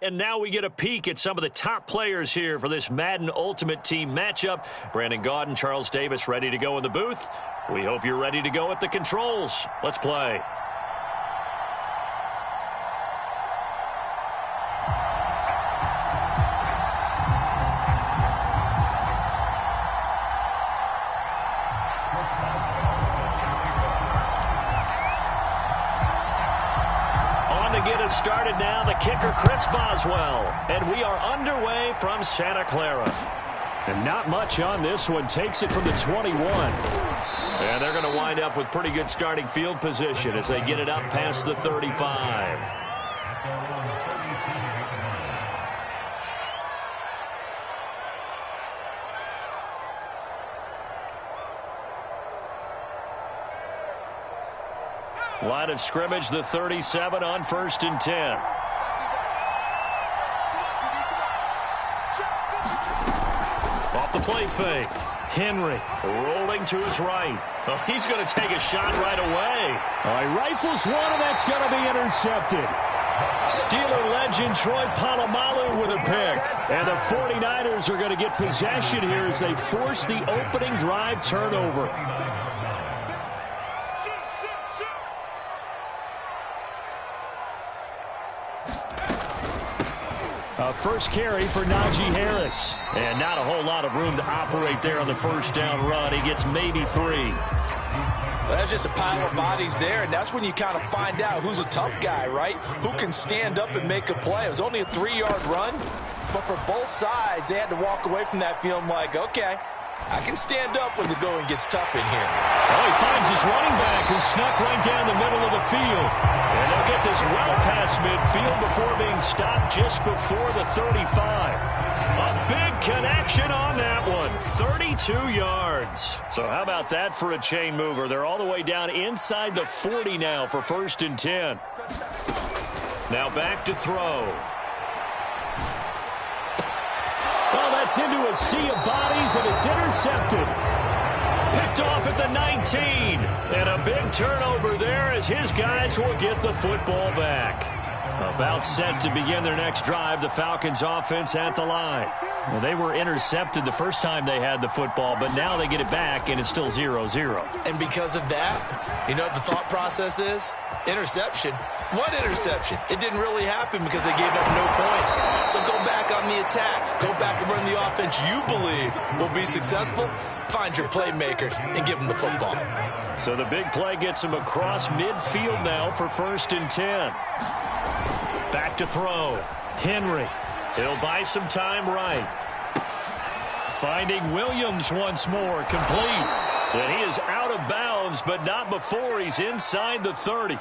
And now we get a peek at some of the top players here for this Madden Ultimate Team matchup. Brandon Gaudin, Charles Davis ready to go in the booth. We hope you're ready to go at the controls. Let's play. Get us started now, the kicker Chris Boswell, and we are underway from Santa Clara. And not much on this one, takes it from the 21. And they're going to wind up with pretty good starting field position as they get it up past the 35. Line of scrimmage, the 37 on 1st and 10. Off the play fake. Henry rolling to his right. Oh, he's going to take a shot right away. He rifles one, and that's going to be intercepted. Steeler legend Troy Polamalu with a pick. And the 49ers are going to get possession here as they force the opening drive turnover. First carry for Najee Harris. And not a whole lot of room to operate there on the first down run. He gets maybe 3. Well, that's just a pile of bodies there, and that's when you kind of find out who's a tough guy, right? Who can stand up and make a play. It was only a 3-yard run, but for both sides, they had to walk away from that feeling like, okay, I can stand up when the going gets tough in here. Oh, he finds his running back who snuck right down the middle of the field. And they'll get this well past midfield before being stopped just before the 35. A big connection on that one. 32 yards. So how about that for a chain mover? They're all the way down inside the 40 now for 1st and 10. Now back to throw. Well, that's into a sea of bodies, and it's intercepted. Picked off at the 19. And a big turnover there as his guys will get the football back. About set to begin their next drive, the Falcons offense at the line. Well, they were intercepted the first time they had the football, but now they get it back, and it's still 0-0. And because of that, you know what the thought process is? Interception. What interception? It didn't really happen because they gave up no points. So go back on the attack. Go back and run the offense you believe will be successful. Find your playmakers and give them the football. So the big play gets him across midfield now for 1st and 10. Back to throw. Henry. He'll buy some time right. Finding Williams once more. Complete. And he is out of bounds, but not before he's inside the 30.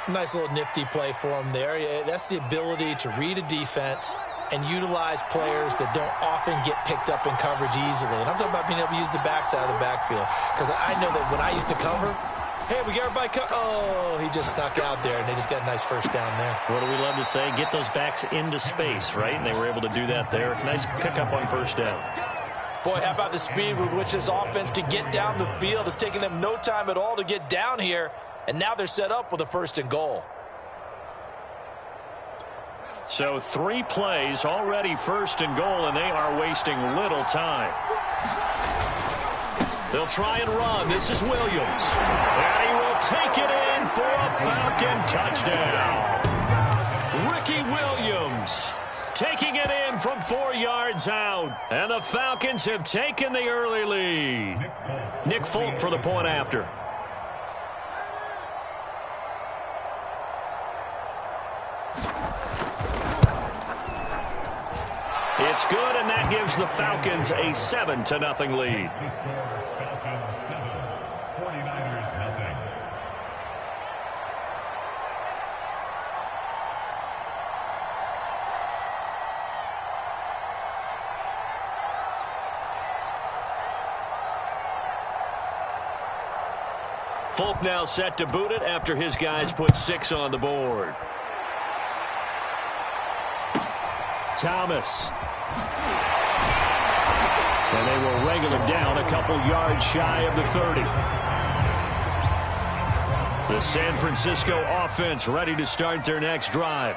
Nice little nifty play for him there. That's the ability to read a defense and utilize players that don't often get picked up in coverage easily. And I'm talking about being able to use the backside of the backfield. Because I know that when I used to cover, hey, we got everybody oh, he just snuck out there, and they just got a nice first down there. What do we love to say? Get those backs into space, right? And they were able to do that there. Nice pickup on first down. Boy, how about the speed with which this offense can get down the field? It's taken them no time at all to get down here. And now they're set up with a 1st and goal. So 3 plays already 1st and goal, and they are wasting little time. They'll try and run. This is Williams. And he will take it in for a Falcon touchdown. Ricky Williams taking it in from 4 yards out. And the Falcons have taken the early lead. Nick Folk for the point after. It's good, and that gives the Falcons a 7-0 lead. Folk now set to boot it after his guys put 6 on the board. Thomas. And they will wrangle him down a couple yards shy of the 30. The San Francisco offense ready to start their next drive.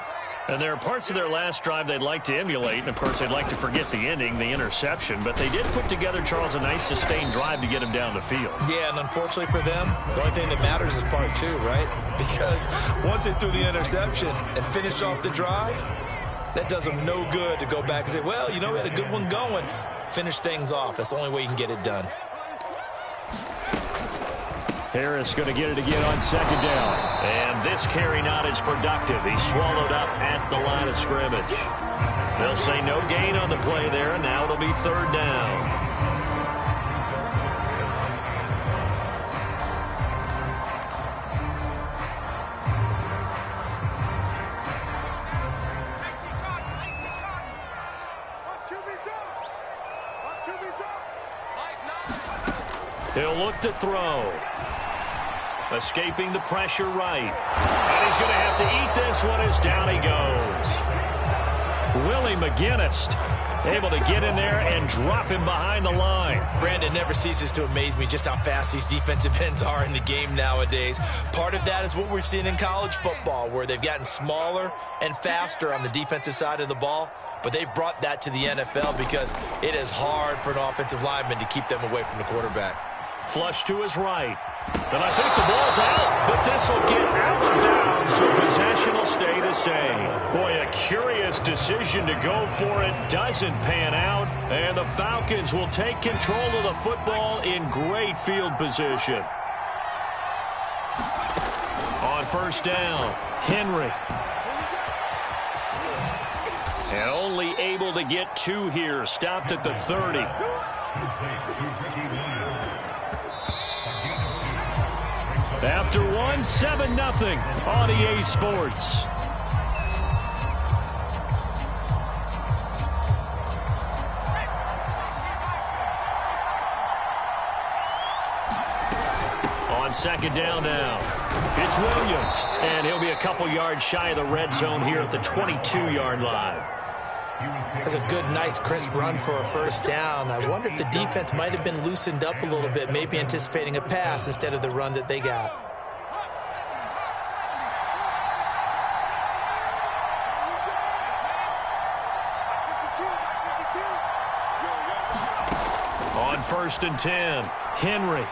And there are parts of their last drive they'd like to emulate, and, of course, they'd like to forget the ending, the interception. But they did put together, Charles, a nice sustained drive to get him down the field. Yeah, and unfortunately for them, the only thing that matters is part two, right? Because once they threw the interception and finished off the drive, that does them no good to go back and say, well, you know, we had a good one going. Finish things off. That's the only way you can get it done. Harris going to get it again on second down. And this carry not as productive. He's swallowed up at the line of scrimmage. They'll say no gain on the play there, and now it'll be third down. He'll look to throw. Escaping the pressure right. And he's going to have to eat this one as down he goes. Willie McGinnis able to get in there and drop him behind the line. Brandon, never ceases to amaze me just how fast these defensive ends are in the game nowadays. Part of that is what we've seen in college football, where they've gotten smaller and faster on the defensive side of the ball. But they've brought that to the NFL because it is hard for an offensive lineman to keep them away from the quarterback. Flush to his right. And I think the ball's out, but this will get out of bounds, so possession will stay the same. Boy, a curious decision to go for it. Doesn't pan out, and the Falcons will take control of the football in great field position. On first down, Henry. And only able to get two here, stopped at the 30. After one, 7-0 on EA Sports. On second down now, it's Williams, and he'll be a couple yards shy of the red zone here at the 22-yard line. That's a good, nice, crisp run for a first down. I wonder if the defense might have been loosened up a little bit, maybe anticipating a pass instead of the run that they got. On first and 10, Henry.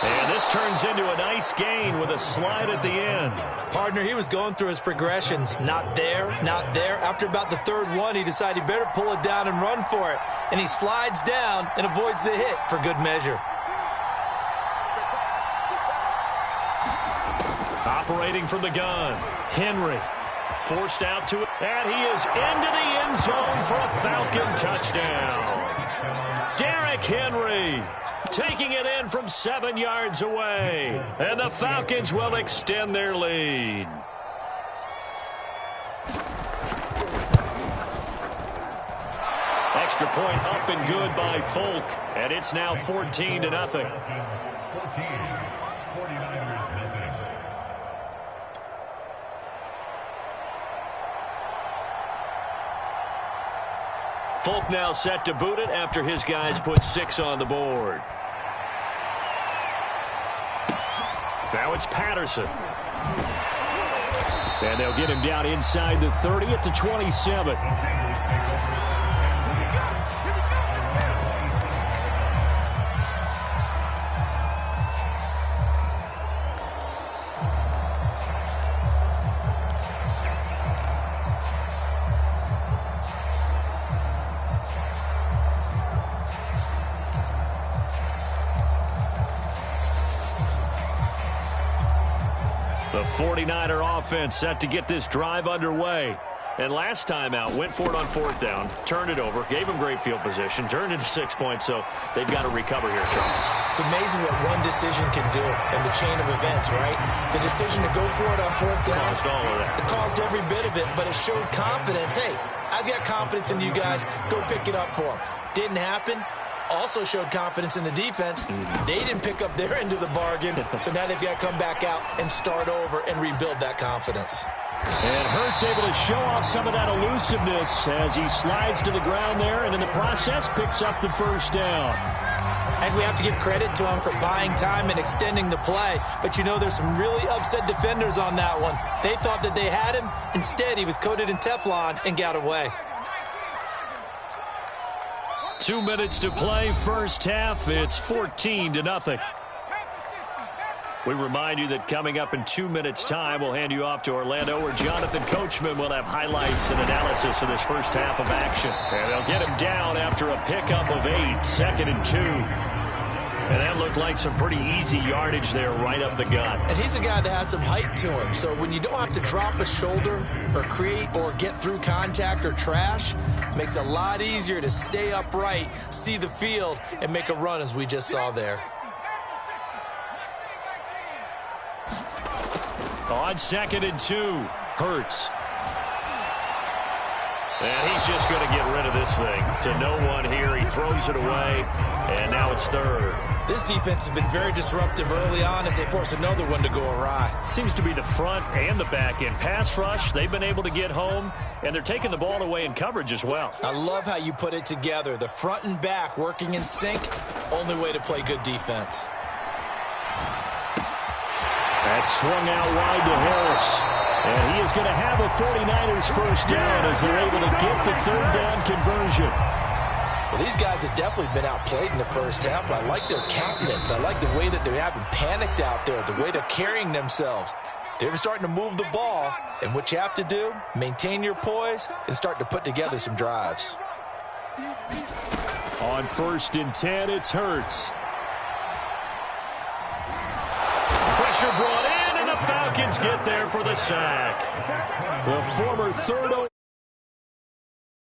And this turns into a nice gain with a slide at the end. Partner, he was going through his progressions. Not there, not there. After about the third one, he decided he better pull it down and run for it. And he slides down and avoids the hit for good measure. Operating from the gun, Henry. Forced out to it, and he is into the end zone for a Falcon touchdown. Derrick Henry taking it in from 7 yards away, and the Falcons will extend their lead. Extra point up and good by Folk, and it's now 14-0. Folk now set to boot it after his guys put 6 on the board. Now it's Patterson. And they'll get him down inside the 30 at the 27. The 49er offense set to get this drive underway. And last time out, went for it on fourth down, turned it over, gave them great field position, turned into 6 points, so they've got to recover here, Charles. It's amazing what one decision can do in the chain of events, right? The decision to go for it on fourth down. Caused all of that. It caused every bit of it, but it showed confidence. Hey, I've got confidence in you guys. Go pick it up for them. Didn't happen. Also showed confidence in the defense. They didn't pick up their end of the bargain, so now they've got to come back out and start over and rebuild that confidence. And Hurts able to show off some of that elusiveness as he slides to the ground there, and in the process picks up the first down. And we have to give credit to him for buying time and extending the play. But you know, there's some really upset defenders on that one. They thought that they had him. Instead, he was coated in Teflon and got away. 2 minutes to play, first half. It's 14-0. We remind you that coming up in 2 minutes' time, we'll hand you off to Orlando, where Jonathan Coachman will have highlights and analysis of this first half of action. And they'll get him down after a pickup of 8, 2nd and 2. And that looked like some pretty easy yardage there right up the gut. And he's a guy that has some height to him. So when you don't have to drop a shoulder or create or get through contact or trash, it makes it a lot easier to stay upright, see the field, and make a run as we just saw there. On 2nd and 2, Hurts. And he's just going to get rid of this thing. To no one here, he throws it away, and now it's 3rd. This defense has been very disruptive early on as they force another one to go awry. Seems to be the front and the back end. Pass rush, they've been able to get home, and they're taking the ball away in coverage as well. I love how you put it together. The front and back working in sync, only way to play good defense. That's swung out wide to Harris. And he is going to have a 49ers first down as they're able to get the 3rd down conversion. Well, these guys have definitely been outplayed in the first half. I like their countenance. I like the way that they haven't panicked out there, the way they're carrying themselves. They're starting to move the ball, and what you have to do, maintain your poise and start to put together some drives. On 1st and 10, it's Hurts. Pressure brought in, and the Falcons get there for the sack. The former 3rd